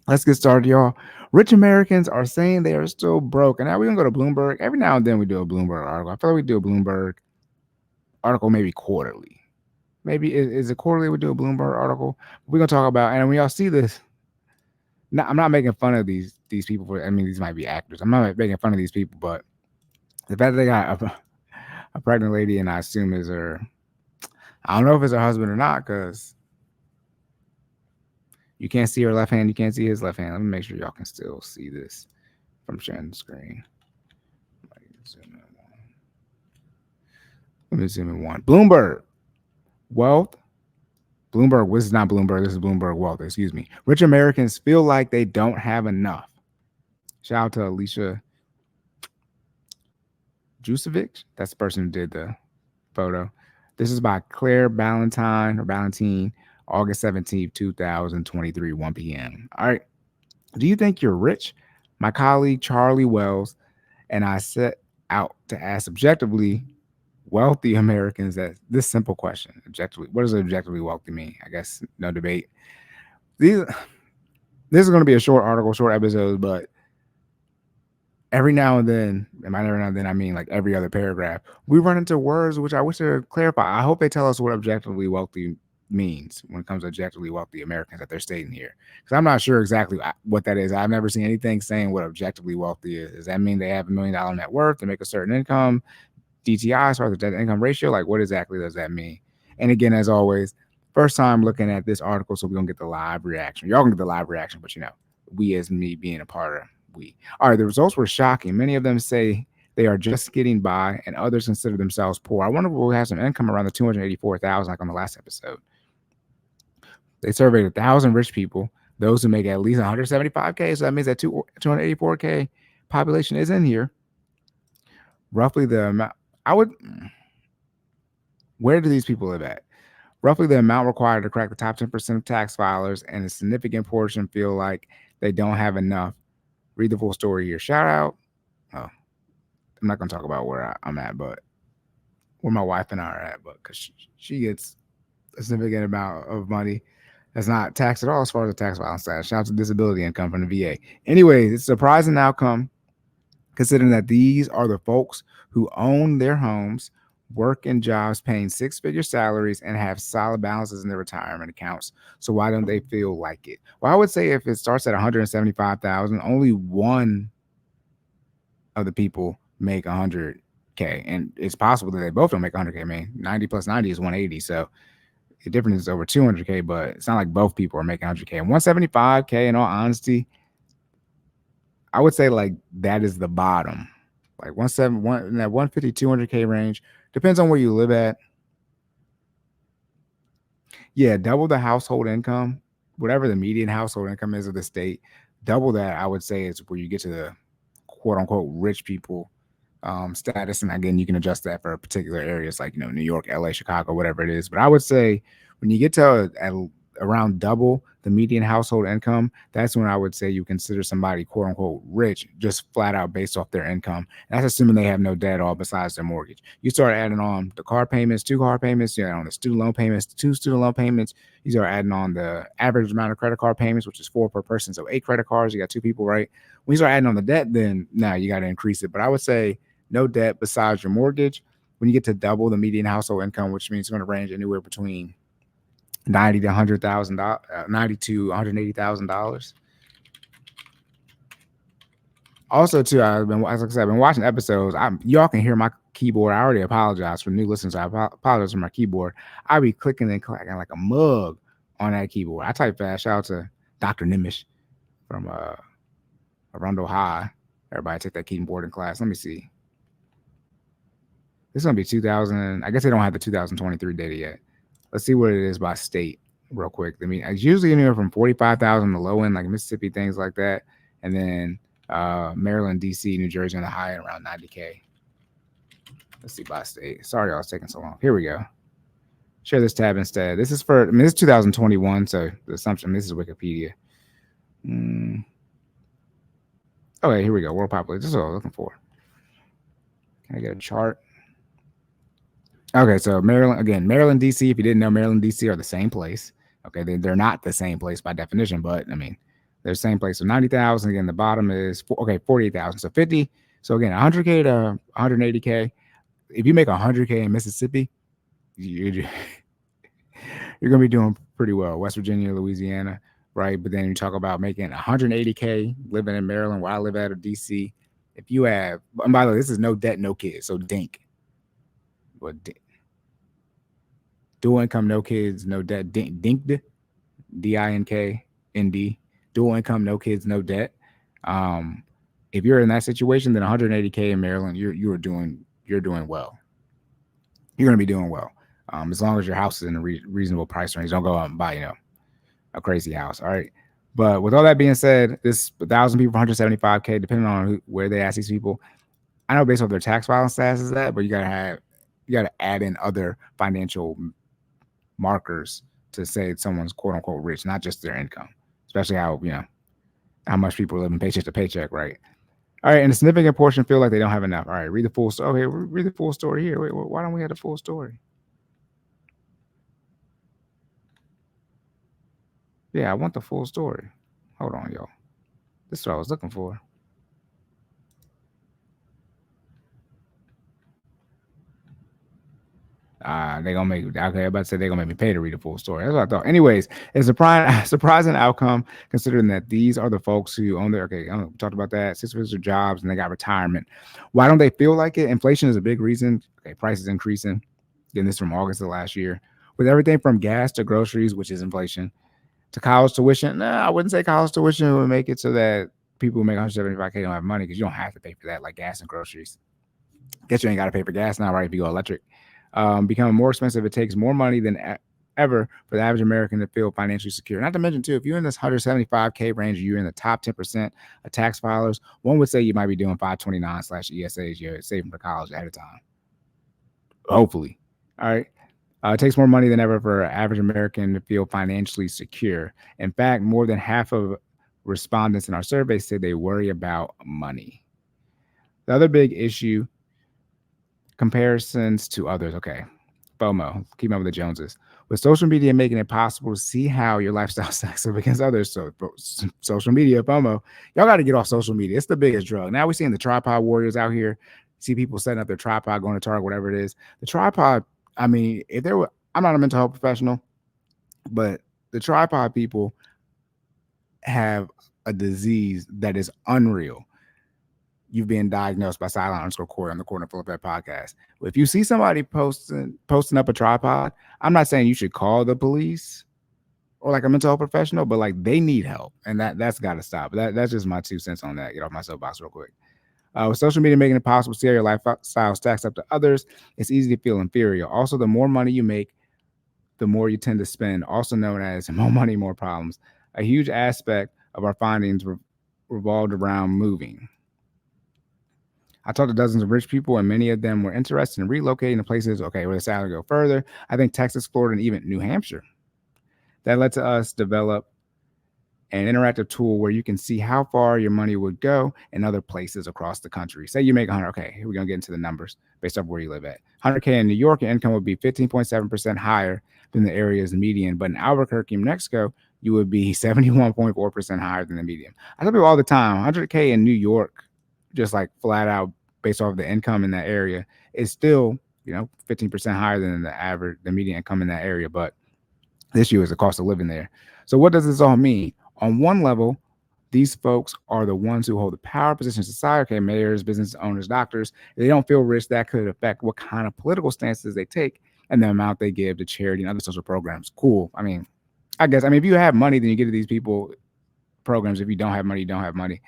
Let's get started, y'all. Rich Americans are saying they are still broke. And now we're going to go to Bloomberg. Every now and then we do a Bloomberg article. I feel like we do a Bloomberg article maybe quarterly. Maybe is it quarterly we do a Bloomberg article? We're going to talk about, and when y'all see this, I'm not making fun of these people. I mean, these might be actors. I'm not making fun of these people, but the fact that they got a pregnant lady and I assume is her, I don't know if it's her husband or not because you can't see her left hand. You can't see his left hand. Let me make sure y'all can still see this from sharing the screen. Let me zoom in one. Bloomberg Wealth. Bloomberg. This is not Bloomberg. This is Bloomberg Wealth. Excuse me. Rich Americans feel like they don't have enough. Shout out to Alicia Jusevic. That's the person who did the photo. This is by Claire Ballantine, August 17th, 2023, 1 p.m. All right. Do you think you're rich? My colleague Charlie Wells and I set out to ask objectively wealthy Americans that this simple question. Objectively, what does objectively wealthy mean? I guess no debate. This is going to be a short article, short episode, but every now and then, and by every now and then I mean like every other paragraph, we run into words which I wish to clarify. I hope they tell us what objectively wealthy means when it comes to objectively wealthy Americans that they're stating here. Because I'm not sure exactly what that is. I've never seen anything saying what objectively wealthy is. Does that mean they have $1 million net worth, they make a certain income, DTI, as far as the debt to income ratio? Like, what exactly does that mean? And again, as always, first time looking at this article, so we're going to get the live reaction. Y'all can get the live reaction, but we as me being a part of all right, the results were shocking. Many of them say they are just getting by, and others consider themselves poor. I wonder if we'll have some income around the 284,000, like on the last episode. They surveyed 1,000 rich people, those who make at least 175K. So that means that 284K population is in here. Roughly the amount. Where do these people live at? Roughly the amount required to crack the top 10% of tax filers, and a significant portion feel like they don't have enough. Read the full story here. Shout out. Oh, I'm not going to talk about where I'm at, but where my wife and I are at, but because she gets a significant amount of money that's not taxed at all as far as the tax filing status. Shout out to disability income from the VA. Anyways, it's a surprising outcome considering that these are the folks who own their homes, work in jobs paying six-figure salaries, and have solid balances in their retirement accounts. So why don't they feel like it? Well, I would say if it starts at 175,000, only one of the people make 100K, and it's possible that they both don't make 100K. I mean, 90 plus 90 is 180, so the difference is over 200K. But it's not like both people are making 100K. And 175K, in all honesty, I would say like that is the bottom. Like 171 in that 150, 200K range. Depends on where you live at. Yeah, double the household income, whatever the median household income is of the state. Double that, I would say, is where you get to the quote unquote rich people status. And again, you can adjust that for particular areas like New York, LA, Chicago, whatever it is. But I would say when you get to around double the median household income, that's when I would say you consider somebody quote unquote rich, just flat out based off their income. And that's assuming they have no debt at all besides their mortgage. You start adding on the car payments, 2 car payments, on the student loan payments, 2 student loan payments. You start adding on the average amount of credit card payments, which is 4 per person. So 8 credit cards, you got 2 people, right? When you start adding on the debt, then now you got to increase it. But I would say no debt besides your mortgage. When you get to double the median household income, which means it's going to range anywhere between $90 to $100,000, $90 to $180,000. Also, too, as I said, I've been watching episodes. Y'all can hear my keyboard. I already apologize for new listeners. I apologize for my keyboard. I be clicking and clacking like a mug on that keyboard. I type fast. Shout out to Dr. Nimish from Arundel High. Everybody take that keyboard in class. Let me see. This is going to be 2000. I guess they don't have the 2023 data yet. Let's see what it is by state real quick. I mean, it's usually anywhere from 45,000 to low end, like Mississippi, things like that. And then Maryland, DC, New Jersey on the high end around 90K. Let's see by state. Sorry, y'all, it's taking so long. Here we go. Share this tab instead. This is this is 2021, so the assumption, this is Wikipedia. Okay, here we go. World population. This is what I was looking for. Can I get a chart? Okay, so Maryland, DC, if you didn't know, Maryland, DC are the same place. Okay, they're not the same place by definition, but I mean, They're same place. So 90,000 again. The bottom is 48,000. So 50. So again, 100K to 180K. If you make 100K in Mississippi, you're you're gonna be doing pretty well. West Virginia, Louisiana, right? But then you talk about making 180K living in Maryland, where I live at, or DC. If you have, and by the way, this is no debt, no kids. So DINK, what dual income, no kids, no debt. DINKD, DINKND, dual income, no kids, no debt. If you're in that situation, then 180K in Maryland, you're doing well. You're gonna be doing well. As long as your house is in a reasonable price range. Don't go out and buy, a crazy house. All right. But with all that being said, this 1,000 people, 175K, depending on where they ask these people, I know based off their tax filing status is that, but you gotta add in other financial markers to say someone's quote unquote rich, not just their income, especially how much people are living paycheck to paycheck, right? All right, and a significant portion feel like they don't have enough. All right, read the full story. Okay, read the full story here. Wait, why don't we have the full story? Yeah, I want the full story. Hold on, y'all. This is what I was looking for. They gonna make okay. I'm about to say they're gonna make me pay to read the full story. That's what I thought. Anyways, it's a surprising outcome considering that these are the folks who own their we talked about that 6 of jobs and they got retirement. Why don't they feel like it? Inflation is a big reason. Okay, prices increasing. Getting this from August of last year, with everything from gas to groceries, which is inflation, to college tuition. Nah, I wouldn't say college tuition would make it so that people who make 175K don't have money because you don't have to pay for that like gas and groceries. Guess you ain't got to pay for gas now, right? If you go electric. Becoming more expensive, it takes more money than ever for the average American to feel financially secure. Not to mention, too, if you're in this 175K range, you're in the top 10% of tax filers, one would say you might be doing 529/ESAs. You're saving for college ahead of time. Hopefully. All right. It takes more money than ever for an average American to feel financially secure. In fact, more than half of respondents in our survey said they worry about money. The other big issue, comparisons to others. Okay. FOMO, keep up with the Joneses. With social media making it possible to see how your lifestyle stacks up against others. So social media, FOMO, y'all got to get off social media. It's the biggest drug. Now we're seeing the tripod warriors out here. See people setting up their tripod, going to Target, whatever it is. The tripod, I mean, if there were, I'm not a mental health professional, but the tripod people have a disease that is unreal. You've been diagnosed by Silent_Cory on the Corner Full of That podcast. If you see somebody posting up a tripod, I'm not saying you should call the police or like a mental health professional, but like they need help, and that's got to stop. That's just my 2 cents on that. Get off my soapbox real quick. With social media making it possible to see how your lifestyle stacks up to others, it's easy to feel inferior. Also, the more money you make, the more you tend to spend, also known as more money, more problems. A huge aspect of our findings revolved around moving. I talked to dozens of rich people, and many of them were interested in relocating to places, where the salary go further. I think Texas, Florida, and even New Hampshire. That led to us develop an interactive tool where you can see how far your money would go in other places across the country. Say you make 100. Okay, here we're going to get into the numbers based off where you live at. 100K in New York, your income would be 15.7% higher than the area's median. But in Albuquerque, New Mexico, you would be 71.4% higher than the median. I tell people all the time, 100K in New York, just like flat out based off the income in that area, is still 15% higher than the median income in that area. But the issue is the cost of living there. So what does this all mean? On one level, these folks are the ones who hold the power positions in society. Okay, mayors, business owners, doctors. If they don't feel rich, that could affect what kind of political stances they take and the amount they give to charity and other social programs. Cool. I guess if you have money, then you give to these people programs. If you don't have money, you don't have money.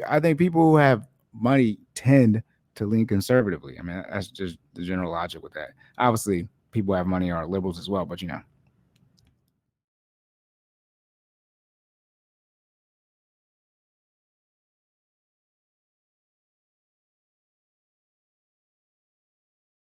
I think people who have money tend to lean conservatively. That's just the general logic with that. Obviously, people who have money are liberals as well, but